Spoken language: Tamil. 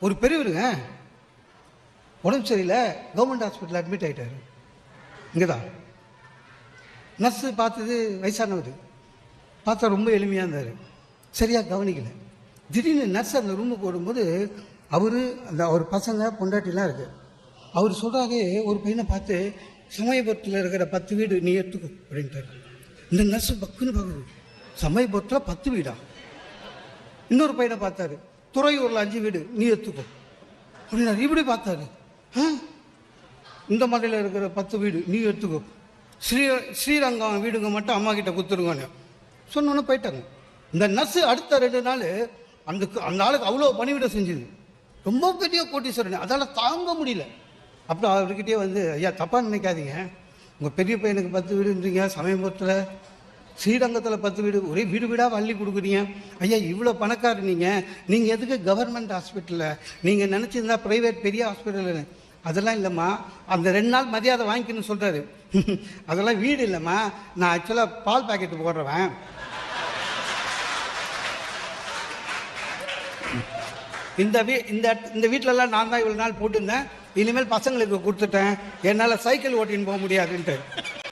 ஒரு பெரியவருங்க உடம்பு சரியில்லை, கவர்மெண்ட் ஹாஸ்பிட்டல் அட்மிட் ஆகிட்டார். இங்கே தான் நர்ஸு பார்த்தது வயசானவர், பார்த்தா ரொம்ப எளிமையாக இருந்தார், சரியாக கவனிக்கலை. திடீர்னு நர்ஸ் அந்த ரூமுக்கு வரும்போது அவர் பசங்க பொண்டாட்டிலாம் இருக்குது. அவர் சொல்கிறாரு, ஒரு பையனை பார்த்து சமயபுரத்தில் இருக்கிற 10 வீடு நீ எடுத்துக்கோ அப்படின்ட்டார். இந்த நர்ஸு பக்குன்னு பார்க்குது, சமயபுரத்தில் 10 வீடா? இன்னொரு பையனை பார்த்தாரு, துறையூரில் 5 வீடு நீ எடுத்துக்கோ அப்படின்னா. இப்படி பார்த்தாரு, இந்த மலையில் இருக்கிற 10 வீடு நீ எடுத்துக்கோ, ஸ்ரீரங்கம் வீடுங்க மட்டும் அம்மா கிட்ட கொடுத்துருங்கன்னு சொன்னோன்னு போயிட்டாங்க. இந்த நர்ஸு அடுத்த 2 நாள் அந்த ஆளுக்கு அவ்வளோ பணிவிட செஞ்சுது. ரொம்ப பெரிய கோட்டீஸ்வரன், அதால் தாங்க முடியல. அப்புறம் அவர்கிட்டயே வந்து, ஐயா தப்பாக நினைக்காதீங்க, உங்கள் பெரிய பையனுக்கு 10 வீடுன்றீங்க, சமயபுரத்தில் ஸ்ரீரங்கத்தில் 10 வீடு, ஒரே வீடு வீடாக வள்ளி கொடுக்குறீங்க. ஐயா இவ்வளோ பணக்காரர் நீங்கள் எதுக்கு கவர்மெண்ட் ஹாஸ்பிட்டலில், நீங்கள் நினச்சிருந்தா ப்ரைவேட் பெரிய ஹாஸ்பிட்டல். அதெல்லாம் இல்லைம்மா, அந்த 2 நாள் மரியாதை வாங்கிக்கணும்னு சொல்கிறாரு. அதெல்லாம் வீடு இல்லைம்மா, நான் ஆக்சுவலாக பால் பாக்கெட்டு போடுறவன். இந்த வீட்டிலலாம் நான் தான் இவ்வளோ நாள் போட்டுருந்தேன், இனிமேல் பசங்களுக்கு கொடுத்துட்டேன், என்னால் சைக்கிள் ஓட்டின்னு போக முடியாதுன்ட்டு.